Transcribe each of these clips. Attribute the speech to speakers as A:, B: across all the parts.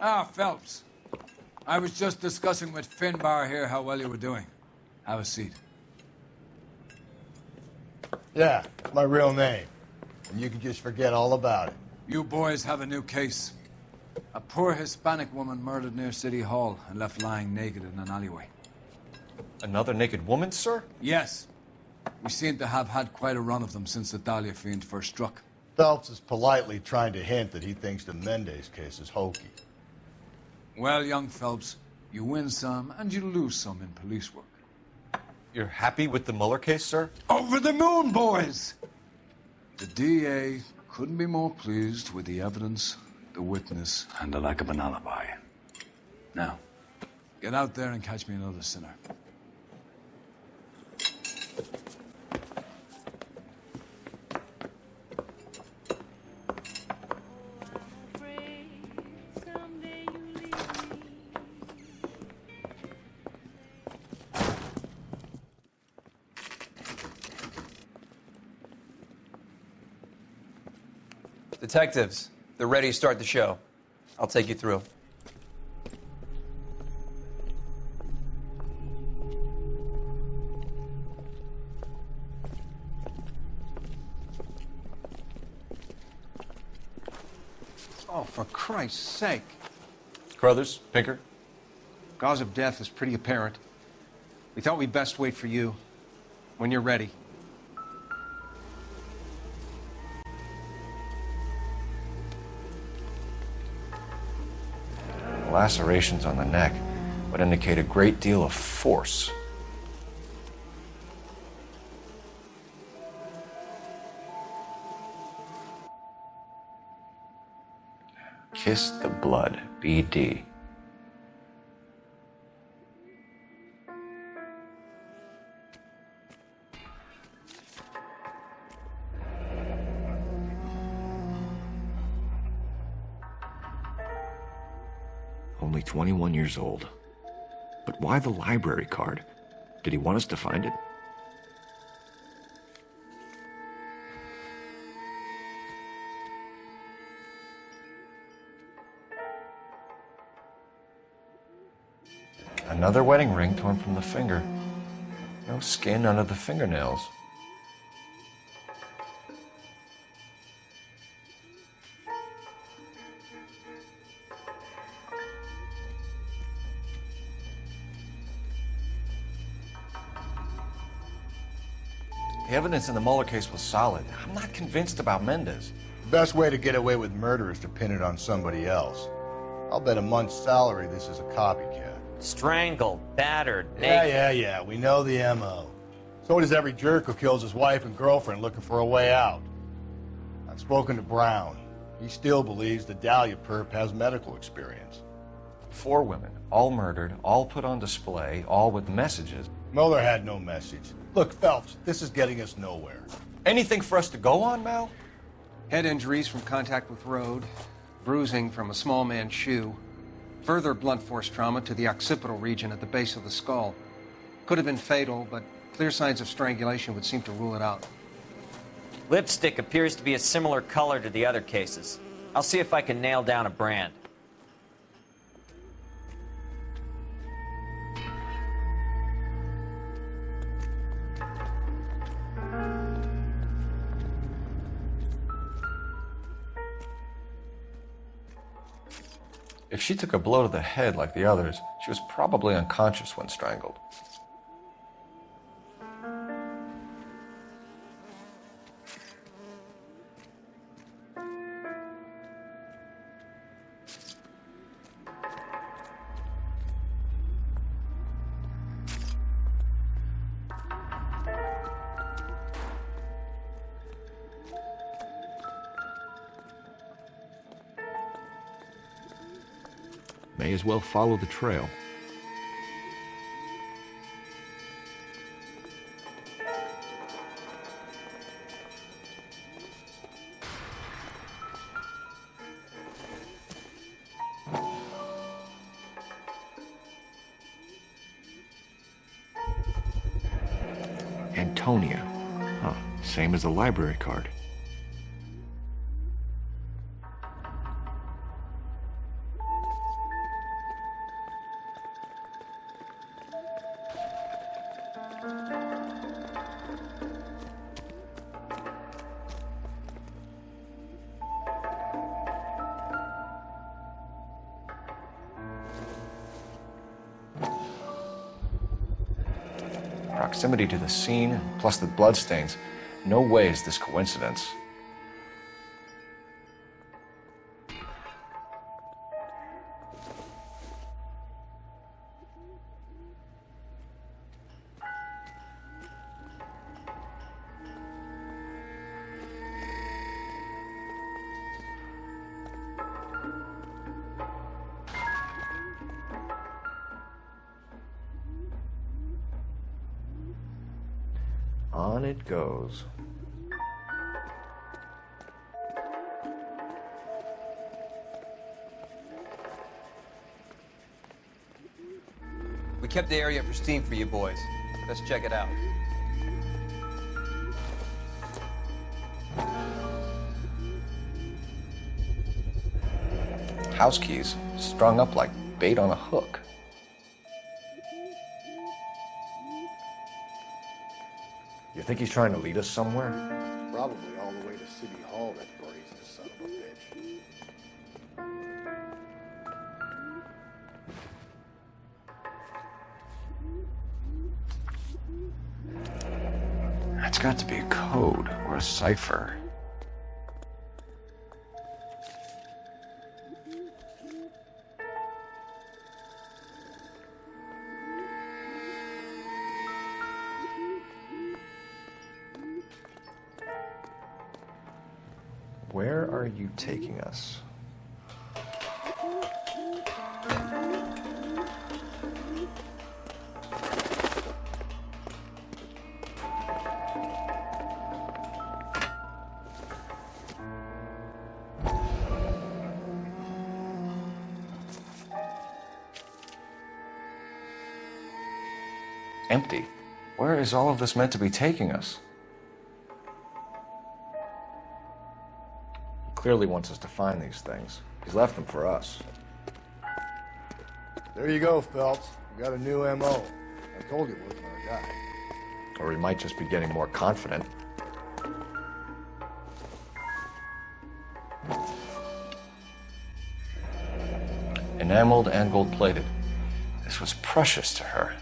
A: Ah, Phelps. I was just discussing with Finbar here how well you were doing. Have a seat.
B: Yeah, my real name. And you can just forget all about it.
A: You boys have a new case. A poor Hispanic woman murdered near City Hall and left lying naked in an alleyway.
C: Another naked woman, sir?
A: Yes. We seem to have had quite a run of them since the Dahlia fiend first struck.
B: Phelps is politely trying to hint that he thinks the Mendez case is hokey.
A: Well, young Phelps, you win some and you lose some in police work.
C: You're happy with the Mueller case, sir?
A: Over the moon, boys! The DA couldn't be more pleased with the evidence, the witness, and the lack of an alibi. Now, get out there and catch me another sinner.
D: Detectives, they're ready to start the show. I'll take you through.
E: Oh, for Christ's sake.
C: Carruthers, Pinker?
E: Cause of death is pretty apparent. We thought we'd best wait for you. When you're ready.
C: Lacerations on the neck would indicate a great deal of force. Kiss the blood, BD. Only 21 years old. But why the library card? Did he want us to find it? Another wedding ring torn from the finger. No skin under the fingernails. The evidence in the Mueller case was solid. I'm not convinced about Mendez.
B: The best way to get away with murder is to pin it on somebody else. I'll bet a month's salary this is a copycat.
F: Strangled, battered, naked.
B: Yeah. We know the M.O. So does every jerk who kills his wife and girlfriend looking for a way out. I've spoken to Brown. He still believes the Dahlia perp has medical experience.
C: 4 women, all murdered, all put on display, all with messages.
B: Mueller had no message. Look, Phelps, this is getting us nowhere.
C: Anything for us to go on, Mal?
E: Head injuries from contact with road, bruising from a small man's shoe, further blunt force trauma to the occipital region at the base of the skull. Could have been fatal, but clear signs of strangulation would seem to rule it out.
F: Lipstick appears to be a similar color to the other cases. I'll see if I can nail down a brand.
C: If she took a blow to the head like the others, she was probably unconscious when strangled. May as well follow the trail. Antonia. Huh, same as the library card. Proximity to the scene, plus the bloodstains. No way is this coincidence. On it goes.
D: We kept the area pristine for you boys. Let's check it out.
C: House keys, strung up like bait on a hook. You think he's trying to lead us somewhere?
B: Probably all the way to City Hall, that brazen son of a bitch.
C: That's got to be a code or a cipher. Where are you taking us? Empty. Where is all of this meant to be taking us? He clearly wants us to find these things. He's left them for us.
B: There you go, Phelps. You got a new M.O. I told you it wasn't our guy.
C: Or he might just be getting more confident. Enameled and gold-plated. This was precious to her.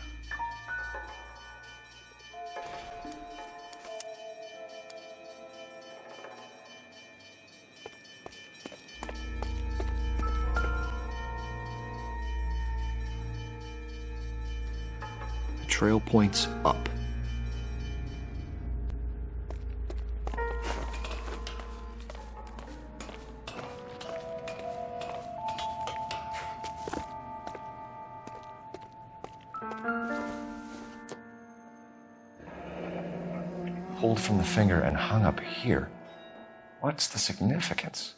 C: The trail points up. Pulled from the finger and hung up here. What's the significance?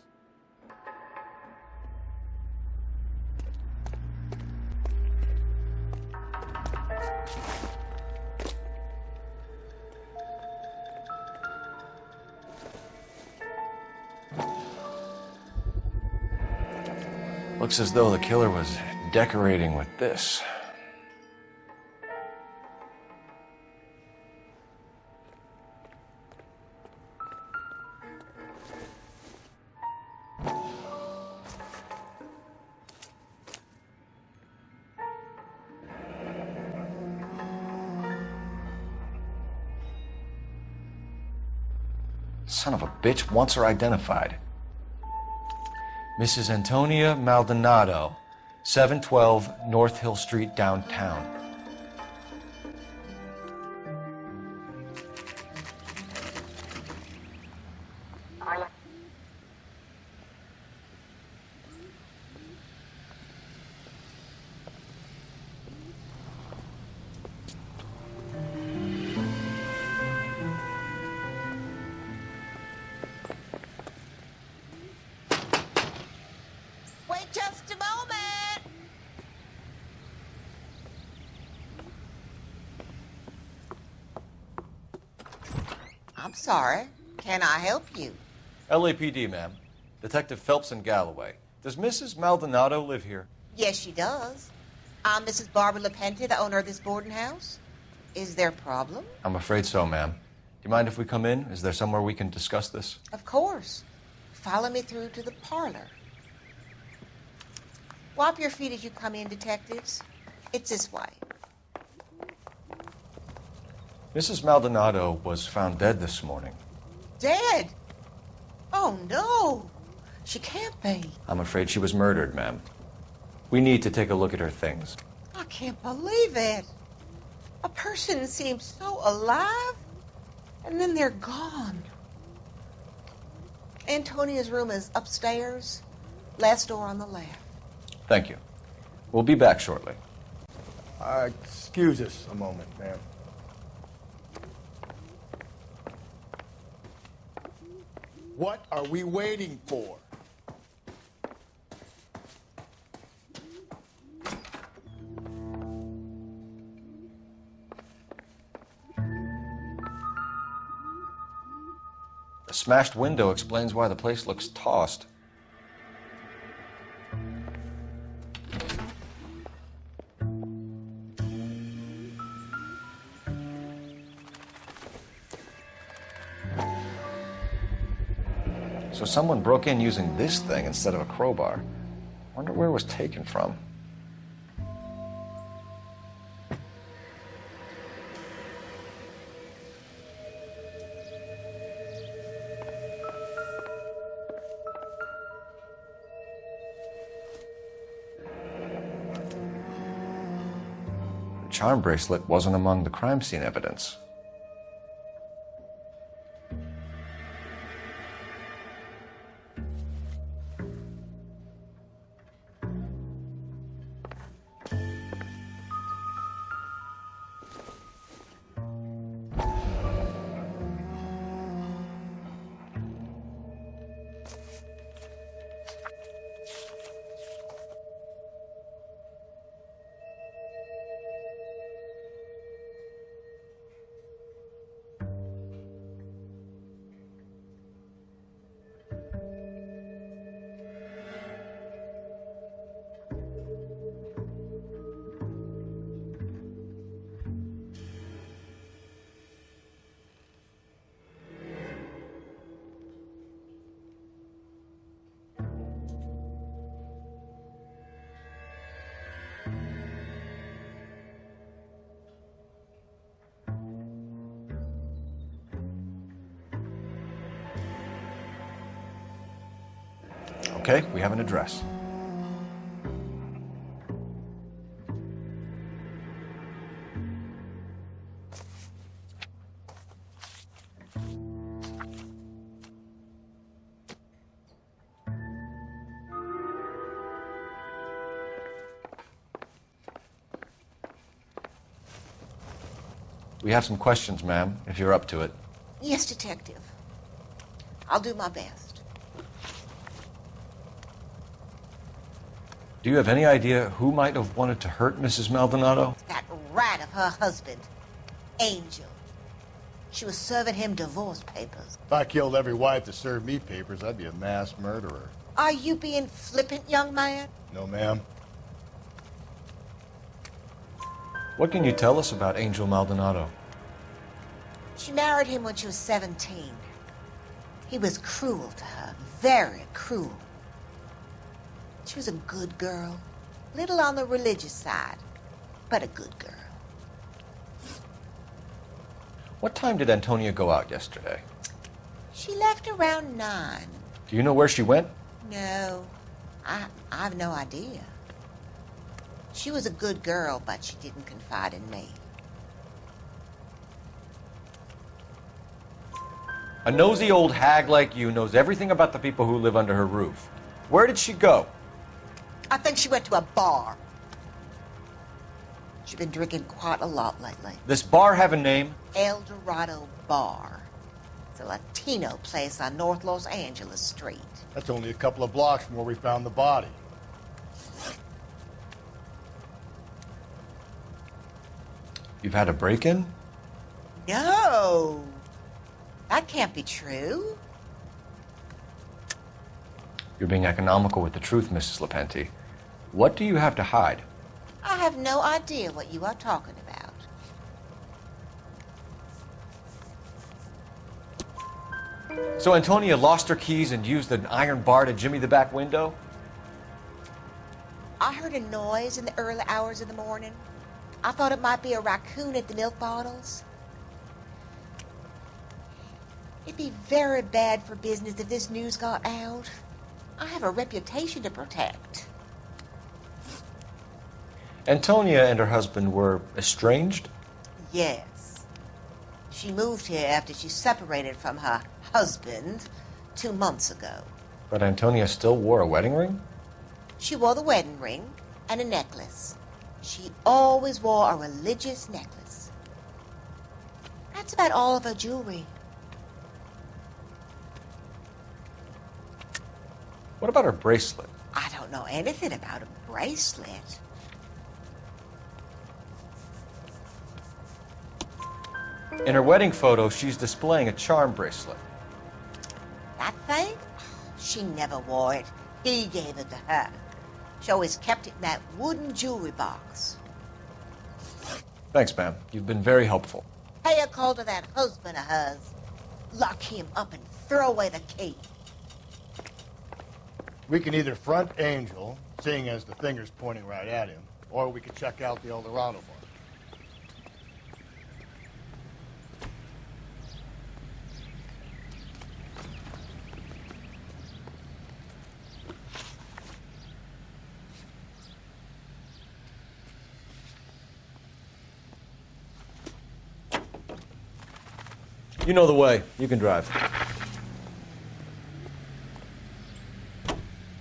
C: Looks as though the killer was decorating with this. Son of a bitch wants her identified. Mrs. Antonia Maldonado, 712 North Hill Street, downtown.
G: Wait just a moment. I'm sorry. Can I help you?
C: LAPD, ma'am. Detective Phelps and Galloway. Does Mrs. Maldonado live here?
G: Yes, she does. I'm Mrs. Barbara LaPenta, the owner of this boarding house. Is there a problem?
C: I'm afraid so, ma'am. Do you mind if we come in? Is there somewhere we can discuss this?
G: Of course. Follow me through to the parlor. Wipe your feet as you come in, detectives. It's this way.
C: Mrs. Maldonado was found dead this morning.
G: Dead? Oh, no. She can't be.
C: I'm afraid she was murdered, ma'am. We need to take a look at her things.
G: I can't believe it. A person seems so alive, and then they're gone. Antonia's room is upstairs, last door on the left.
C: Thank you. We'll be back shortly.
B: Excuse us a moment, ma'am. What are we waiting for?
C: The smashed window explains why the place looks tossed. So someone broke in using this thing instead of a crowbar. Wonder where it was taken from. The charm bracelet wasn't among the crime scene evidence. Okay, we have an address. We have some questions, ma'am, if you're up to it.
G: Yes, detective. I'll do my best.
C: Do you have any idea who might have wanted to hurt Mrs. Maldonado?
G: That rat of her husband, Angel. She was serving him divorce papers.
B: If I killed every wife to serve me papers, I'd be a mass murderer.
G: Are you being flippant, young man?
B: No, ma'am.
C: What can you tell us about Angel Maldonado?
G: She married him when she was 17. He was cruel to her, very cruel. She was a good girl, little on the religious side, but a good girl.
C: What time did Antonia go out yesterday?
G: She left around 9.
C: Do you know where she went?
G: No, I've no idea. She was a good girl, but she didn't confide in me.
C: A nosy old hag like you knows everything about the people who live under her roof. Where did she go?
G: I think she went to a bar. She's been drinking quite a lot lately.
C: This bar have a name?
G: El Dorado Bar. It's a Latino place on North Los Angeles Street.
B: That's only a couple of blocks from where we found the body.
C: You've had a break-in?
G: No, that can't be true.
C: You're being economical with the truth, Mrs. Lepenti. What do you have to hide?
G: I have no idea what you are talking about.
C: So Antonia lost her keys and used an iron bar to jimmy the back window?
G: I heard a noise in the early hours of the morning. I thought it might be a raccoon at the milk bottles. It'd be very bad for business if this news got out. I have a reputation to protect.
C: Antonia and her husband were estranged?
G: Yes. She moved here after she separated from her husband 2 months ago.
C: But Antonia still wore a wedding ring?
G: She wore the wedding ring and a necklace. She always wore a religious necklace. That's about all of her jewelry.
C: What about her bracelet?
G: I don't know anything about a bracelet.
C: In her wedding photo, she's displaying a charm bracelet.
G: That thing? She never wore it. He gave it to her. She always kept it in that wooden jewelry box.
C: Thanks, ma'am. You've been very helpful.
G: Pay a call to that husband of hers. Lock him up and throw away the key.
B: We can either front Angel, seeing as the finger's pointing right at him, or we could check out the Eldorado bar.
C: You know the way. You can drive.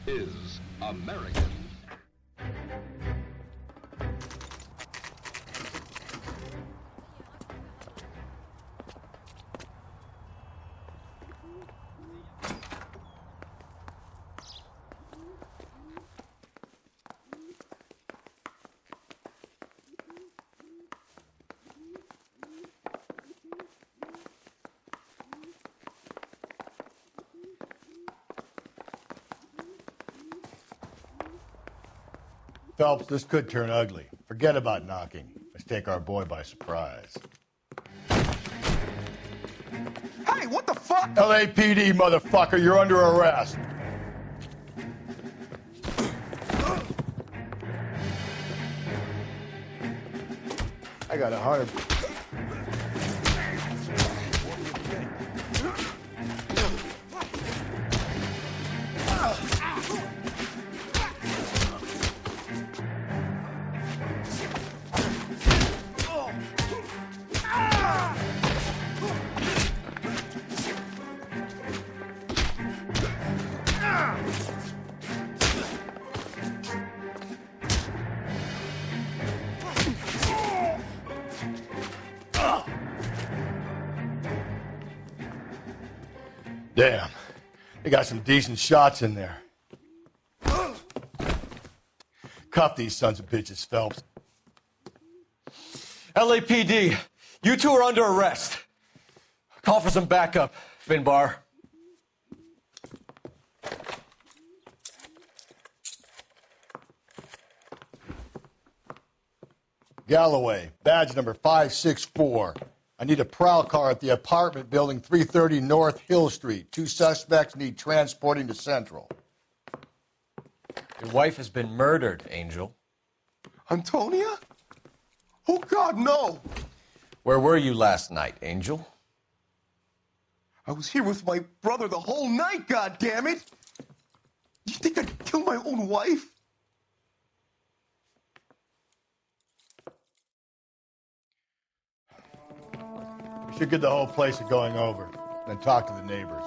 H: Is American.
B: Phelps, this could turn ugly. Forget about knocking. Let's take our boy by surprise.
H: Hey, what the fuck?
B: LAPD, motherfucker, you're under arrest. I got 100. Damn. They got some decent shots in there. Cuff these sons of bitches, Phelps.
C: LAPD, you two are under arrest. Call for some backup, Finbar.
B: Galloway, badge number 564. I need a prowl car at the apartment building 330 North Hill Street. 2 suspects need transporting to Central.
C: Your wife has been murdered, Angel.
H: Antonia? Oh, God, no.
C: Where were you last night, Angel?
H: I was here with my brother the whole night, God damn it! You think I'd kill my own wife?
B: We should get the whole place going over, then talk to the neighbors.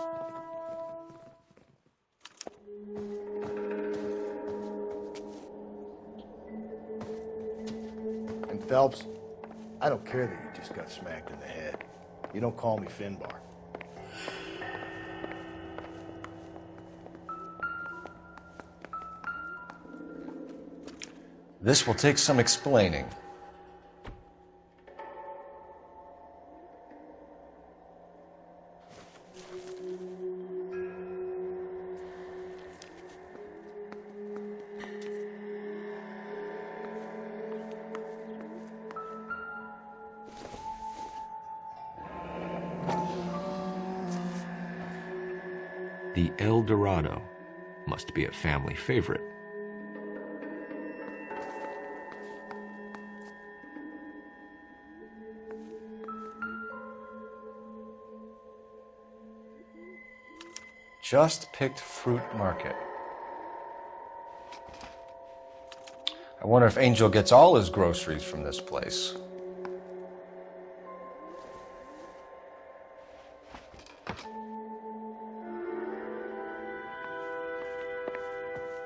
B: And Phelps, I don't care that you just got smacked in the head. You don't call me Finbar.
C: This will take some explaining. The El Dorado must be a family favorite.
I: Just picked fruit market. I wonder if Angel gets all his groceries from this place.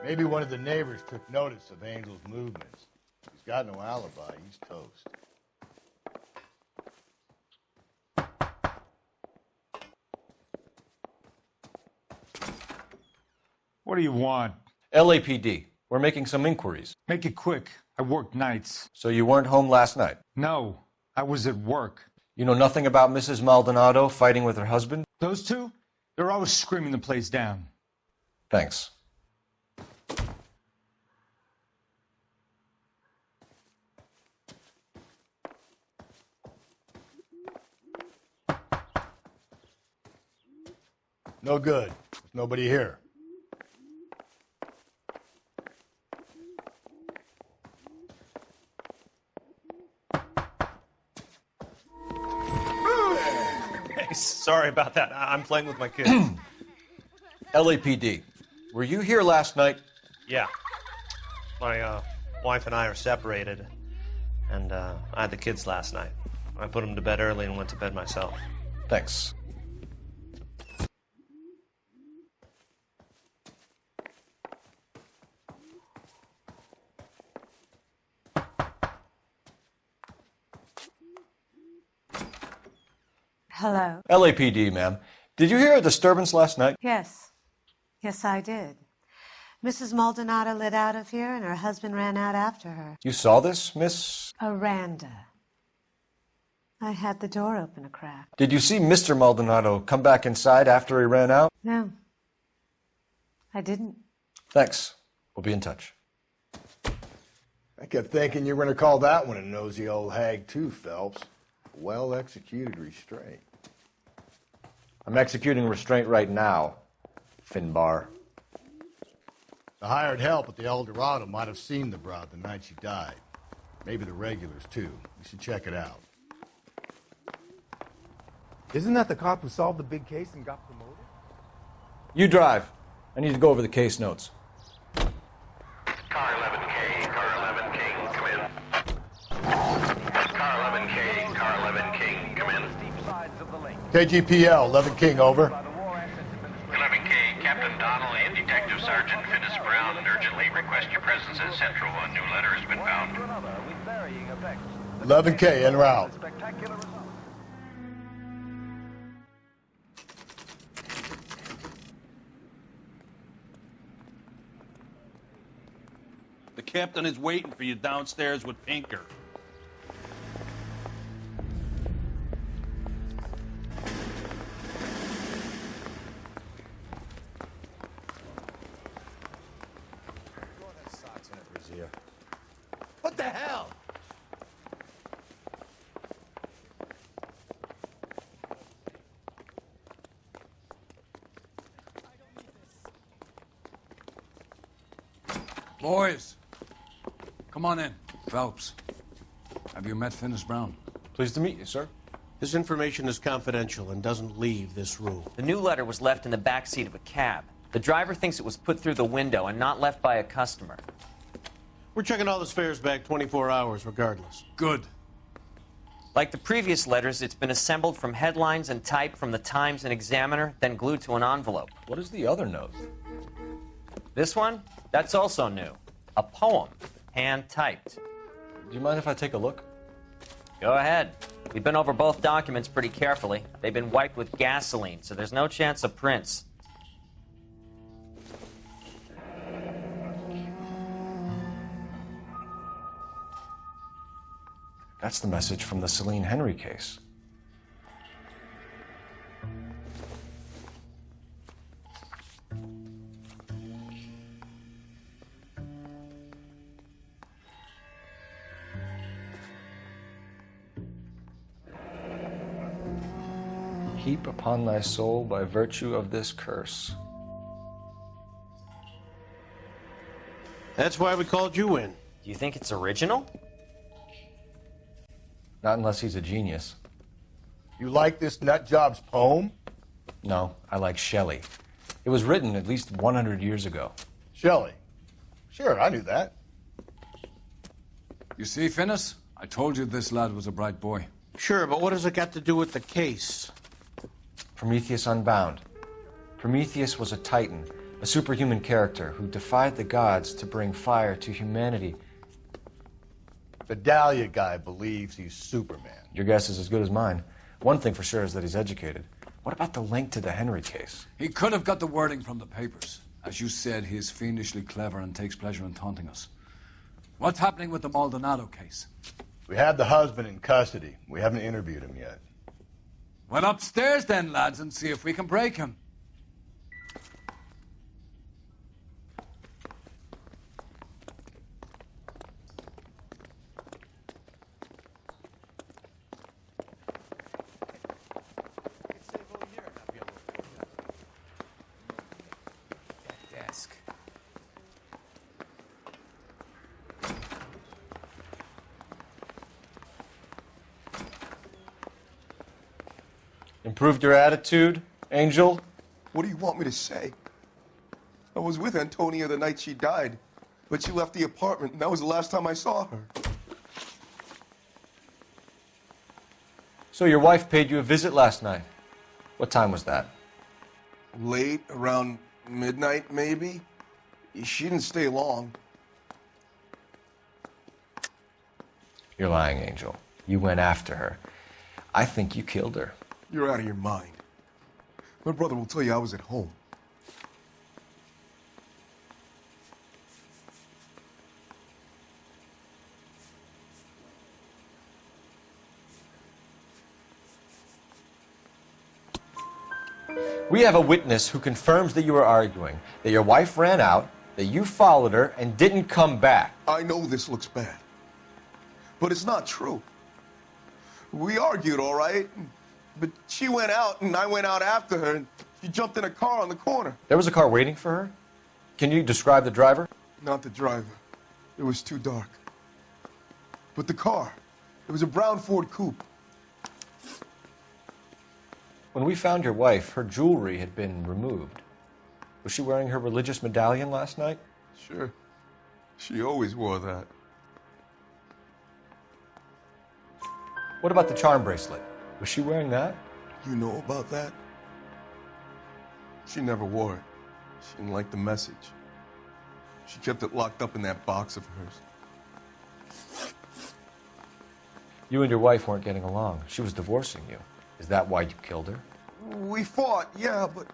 B: Maybe one of the neighbors took notice of Angel's movements. He's got no alibi. He's toast.
J: What do you want?
I: LAPD. We're making some inquiries.
J: Make it quick. I work nights.
I: So you weren't home last night?
J: No, I was at work.
I: You know nothing about Mrs. Maldonado fighting with her husband?
J: Those two? They're always screaming the place down.
I: Thanks.
B: No good. There's nobody here.
K: Sorry about that. I'm playing with my kids.
I: LAPD. Were you here last night?
K: Yeah. My wife and I are separated, and I had the kids last night. I put them to bed early and went to bed myself.
I: Thanks.
L: Hello.
I: LAPD, ma'am. Did you hear a disturbance last night?
L: Yes. Yes, I did. Mrs. Maldonado lit out of here, and her husband ran out after her.
I: You saw this, Miss?
L: Aranda. I had the door open a crack.
I: Did you see Mr. Maldonado come back inside after he ran out?
L: No. I didn't.
I: Thanks. We'll be in touch.
B: I kept thinking you were going to call that one a nosy old hag, too, Phelps. Well-executed restraint.
I: I'm executing restraint right now, Finbar.
B: The hired help at the El Dorado might have seen the broad the night she died. Maybe the regulars, too. We should check it out.
M: Isn't that the cop who solved the big case and got promoted?
I: You drive. I need to go over the case notes.
N: Car 11K, Car 11 King, come in. Car 11K, Car 11 King, come in.
B: KGPL, 11 King, over.
N: 11K, Captain Donnelly and Detective Sergeant Finnis Brown urgently request your presence at Central. A new letter has been found.
B: 11K, en route.
O: The captain is waiting for you downstairs with Pinker.
B: What the hell?
A: Boys, come on in. Phelps, have you met Finnis Brown?
I: Pleased to meet you, sir.
P: This information is confidential and doesn't leave this room.
F: The new letter was left in the back seat of a cab. The driver thinks it was put through the window and not left by a customer.
P: We're checking all the fares back 24 hours regardless.
A: Good.
F: Like the previous letters, it's been assembled from headlines and type from the Times and Examiner, then glued to an envelope.
I: What is the other note?
F: This one? That's also new. A poem, hand-typed.
I: Do you mind if I take a look?
F: Go ahead. We've been over both documents pretty carefully. They've been wiped with gasoline, so there's no chance of prints.
I: That's the message from the Celine Henry case. Heap upon thy soul by virtue of this curse
P: That's why we called you in.
F: Do you think it's original?
I: Not unless he's a genius.
B: You like this nutjob's poem?
I: No, I like Shelley. It was written at least 100 years ago.
B: Shelley? Sure, I knew that.
A: You see, Finnis? I told you this lad was a bright boy.
P: Sure, but what has it got to do with the case?
I: Prometheus Unbound. Prometheus was a titan, a superhuman character who defied the gods to bring fire to humanity.
B: The Dahlia guy believes he's Superman.
I: Your guess is as good as mine. One thing for sure is that he's educated. What about the link to the Henry case?
A: He could have got the wording from the papers. As you said, he is fiendishly clever and takes pleasure in taunting us. What's happening with the Maldonado case?
B: We have the husband in custody. We haven't interviewed him yet.
A: Well, upstairs then, lads, and see if we can break him.
F: Desk.
I: Improved your attitude, Angel?
H: What do you want me to say? I was with Antonia the night she died, but she left the apartment, and that was the last time I saw her.
I: So your wife paid you a visit last night. What time was that?
H: Late, around midnight, maybe? She didn't stay long.
I: You're lying, Angel. You went after her. I think you killed her.
H: You're out of your mind. My brother will tell you I was at home.
I: We have a witness who confirms that you were arguing, that your wife ran out, that you followed her, and didn't come back.
H: I know this looks bad, but it's not true. We argued, all right, but she went out, and I went out after her, and she jumped in a car on the corner.
I: There was a car waiting for her? Can you describe the driver?
H: Not the driver. It was too dark. But the car, it was a brown Ford coupe.
I: When we found your wife, her jewelry had been removed. Was she wearing her religious medallion last night?
H: Sure. She always wore that.
I: What about the charm bracelet? Was she wearing that?
H: You know about that? She never wore it. She didn't like the message. She kept it locked up in that box of hers.
I: You and your wife weren't getting along. She was divorcing you. Is that why you killed her?
H: We fought, yeah, but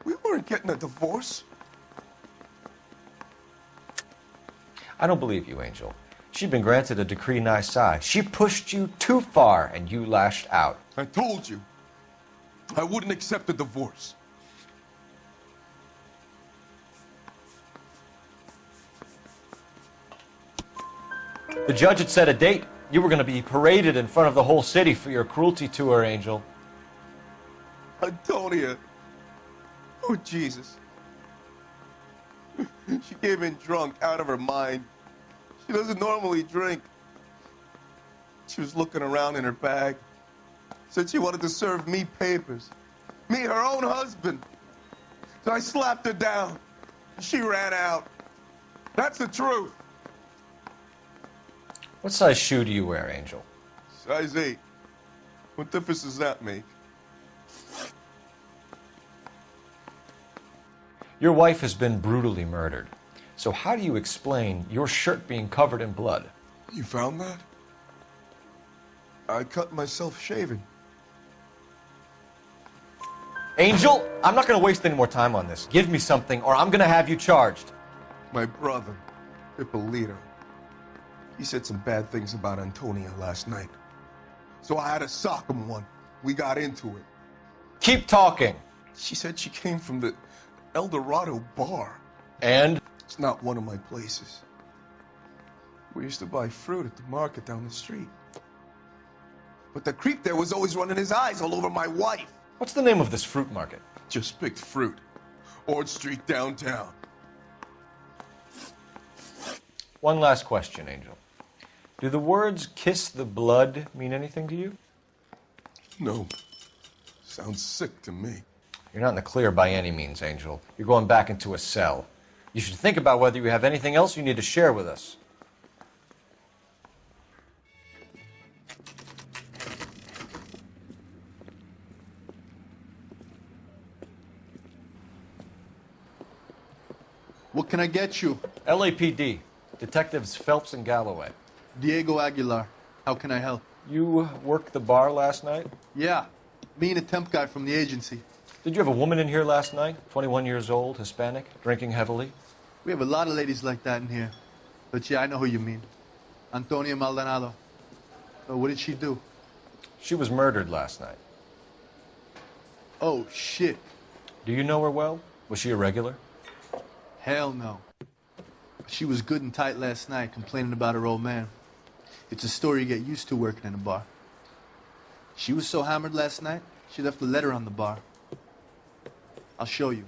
H: we weren't getting a divorce.
I: I don't believe you, Angel. She'd been granted a decree nisi. She pushed you too far, and you lashed out.
H: I told you, I wouldn't accept a divorce.
I: The judge had set a date. You were going to be paraded in front of the whole city for your cruelty to her, Angel.
H: Antonia. Oh, Jesus. She came in drunk, out of her mind. She doesn't normally drink. She was looking around in her bag. Said she wanted to serve me papers. Me, her own husband. So I slapped her down. She ran out. That's the truth.
I: What size shoe do you wear, Angel?
H: Size 8. What difference does that make?
I: Your wife has been brutally murdered. So how do you explain your shirt being covered in blood?
H: You found that? I cut myself shaving.
I: Angel, I'm not going to waste any more time on this. Give me something, or I'm going to have you charged.
H: My brother, Ippolito. He said some bad things about Antonia last night. So I had to sock him one. We got into it.
I: Keep talking.
H: She said she came from the El Dorado bar.
I: And?
H: It's not one of my places. We used to buy fruit at the market down the street. But the creep there was always running his eyes all over my wife.
I: What's the name of this fruit market?
H: Just picked fruit. Ord Street downtown.
I: One last question, Angel. Do the words kiss the blood mean anything to you?
H: No. Sounds sick to me.
I: You're not in the clear by any means, Angel. You're going back into a cell. You should think about whether you have anything else you need to share with us.
Q: What can I get you?
I: LAPD. Detectives Phelps and Galloway.
Q: Diego Aguilar. How can I help?
I: You worked the bar last night?
Q: Yeah. Me and a temp guy from the agency.
I: Did you have a woman in here last night? 21 years old, Hispanic, drinking heavily?
Q: We have a lot of ladies like that in here. But yeah, I know who you mean. Antonia Maldonado. So what did she do?
I: She was murdered last night.
Q: Oh, shit.
I: Do you know her well? Was she a regular?
Q: Hell no. She was good and tight last night, complaining about her old man. It's a story you get used to working in a bar. She was so hammered last night, she left a letter on the bar. I'll show you.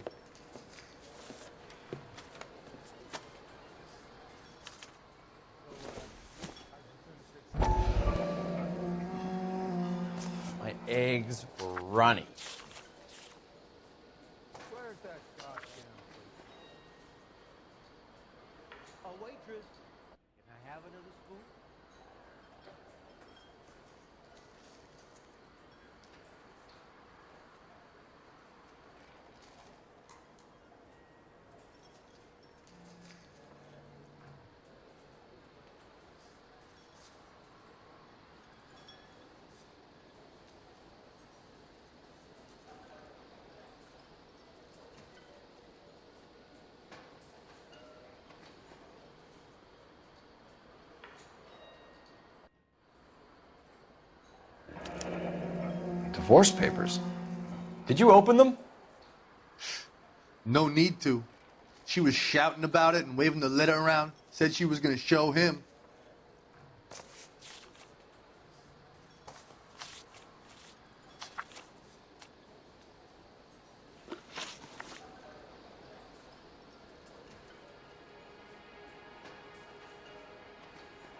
R: My eggs were runny.
M: Where's that goddamn a waitress? Can I have another spoon?
I: Divorce papers? Did you open them?
Q: No need to. She was shouting about it and waving the letter around. Said she was going to show him.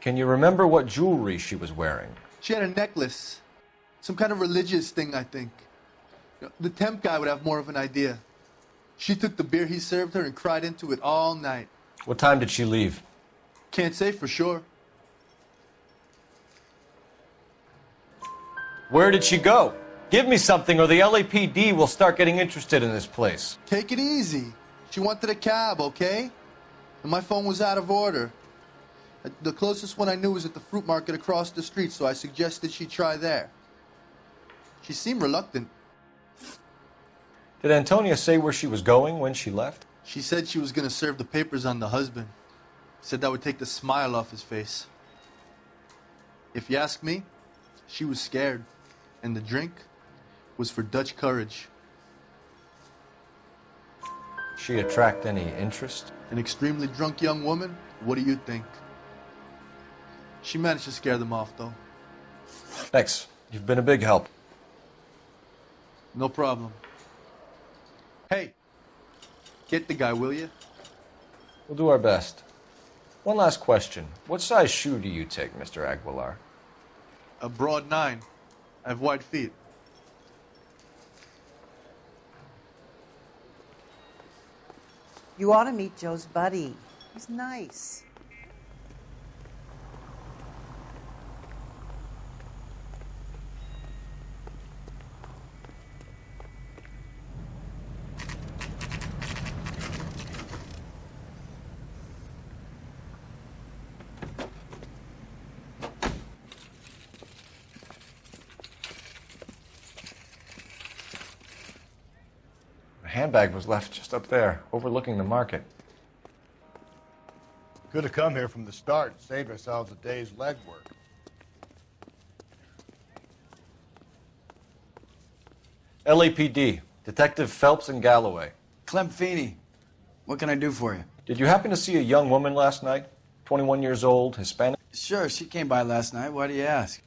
I: Can you remember what jewelry she was wearing?
Q: She had a necklace. Some kind of religious thing, I think. The temp guy would have more of an idea. She took the beer he served her and cried into it all night.
I: What time did she leave?
Q: Can't say for sure.
I: Where did she go? Give me something or the LAPD will start getting interested in this place.
Q: Take it easy. She wanted a cab, okay? And my phone was out of order. The closest one I knew was at the fruit market across the street, so I suggested she try there. She seemed reluctant.
I: Did Antonia say where she was going when she left?
Q: She said she was going to serve the papers on the husband. Said that would take the smile off his face. If you ask me, she was scared. And the drink was for Dutch courage.
I: She attract any interest?
Q: An extremely drunk young woman? What do you think? She managed to scare them off, though.
I: Thanks. You've been a big help.
Q: No problem. Hey, get the guy, will you?
I: We'll do our best. One last question. What size shoe do you take, Mr. Aguilar?
Q: A broad 9. I have wide feet.
S: You ought to meet Joe's buddy. He's nice.
I: The handbag was left just up there, overlooking the market.
B: Could have come here from the start and saved ourselves a day's legwork.
I: LAPD, Detective Phelps and Galloway.
T: Clem Feeney, what can I do for you?
I: Did you happen to see a young woman last night? 21 years old, Hispanic?
T: Sure, she came by last night. Why do you ask?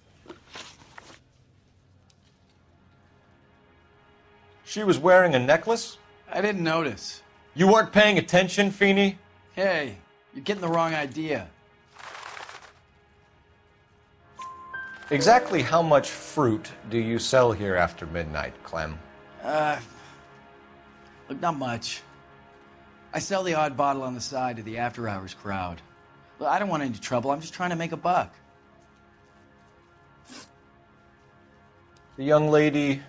I: She was wearing a necklace?
T: I didn't notice.
I: You weren't paying attention, Feeney?
T: Hey, you're getting the wrong idea.
I: Exactly how much fruit do you sell here after midnight, Clem?
T: Look, not much. I sell the odd bottle on the side to the after-hours crowd. Look, I don't want any trouble. I'm just trying to make a buck.
I: The young lady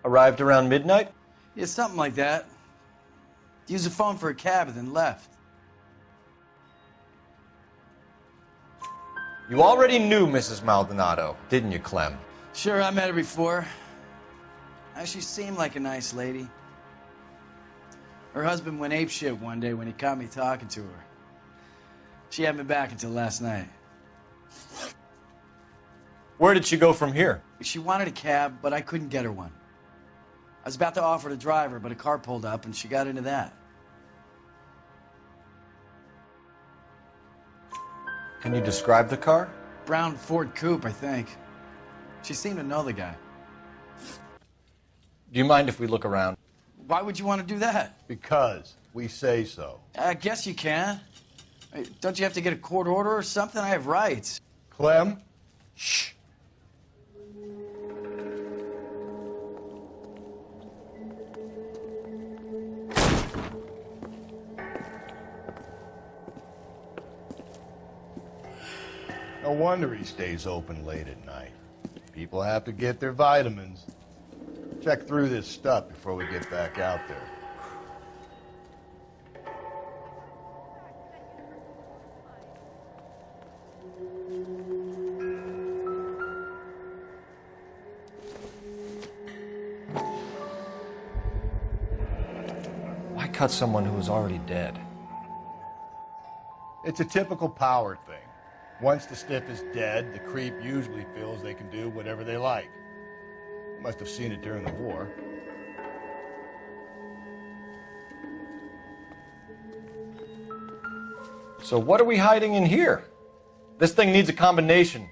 I: arrived around midnight?
T: Yeah, something like that. Used the phone for a cab and then left.
I: You already knew Mrs. Maldonado, didn't you, Clem?
T: Sure, I met her before. She seemed like a nice lady. Her husband went apeshit one day when he caught me talking to her. She hadn't been back until last night.
I: Where did she go from here?
T: She wanted a cab, but I couldn't get her one. I was about to offer to drive her, but a car pulled up and she got into that.
I: Can you describe the car?
T: Brown Ford Coupe, I think. She seemed to know the guy.
I: Do you mind if we look around?
T: Why would you want to do that?
B: Because we say so.
T: I guess you can. Don't you have to get a court order or something? I have rights.
B: Clem? Shh. No wonder he stays open late at night. People have to get their vitamins. Check through this stuff before we get back out there.
I: Why cut someone who was already dead?
B: It's a typical power thing. Once the stiff is dead, the creep usually feels they can do whatever they like. Must have seen it during the war.
I: So what are we hiding in here? This thing needs a combination.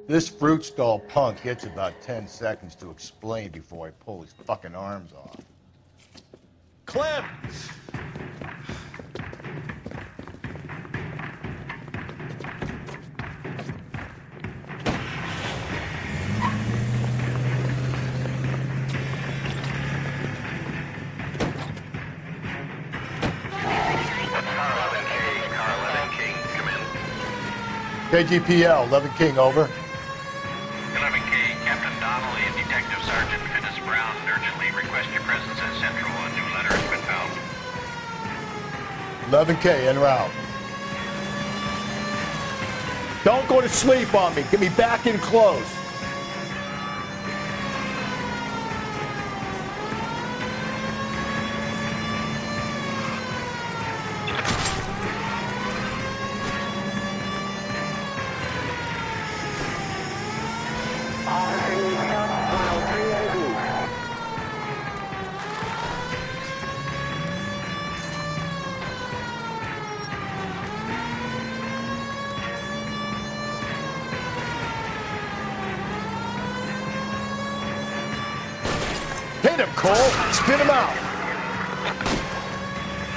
B: This fruit stall punk gets about 10 seconds to explain before I pull his fucking arms off.
H: Clem!
B: KGPL, 11 King, over.
N: 11K, Captain Donnelly and Detective Sergeant Finis Brown urgently request your presence at Central. A new letter has been found.
B: 11K, en route.
H: Don't go to sleep on me. Get me back in close.
B: Hit him, Cole. Spin him out.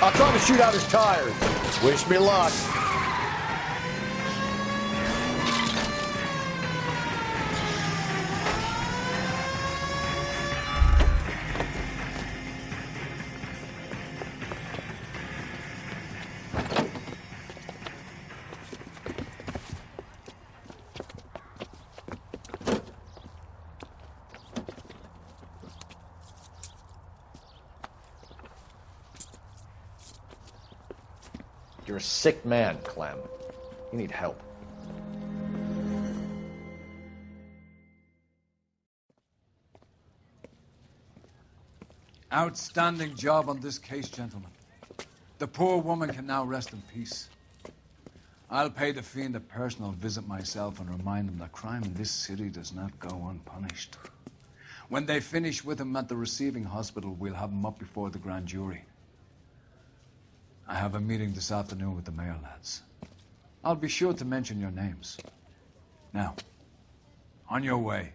B: I'll try to shoot out his tires. Wish me luck.
I: You're a sick man, Clem. You need help.
A: Outstanding job on this case, gentlemen. The poor woman can now rest in peace. I'll pay the fiend a personal visit myself and remind him that crime in this city does not go unpunished. When they finish with him at the receiving hospital, we'll have him up before the grand jury. I have a meeting this afternoon with the mayor lads. I'll be sure to mention your names. Now, on your way.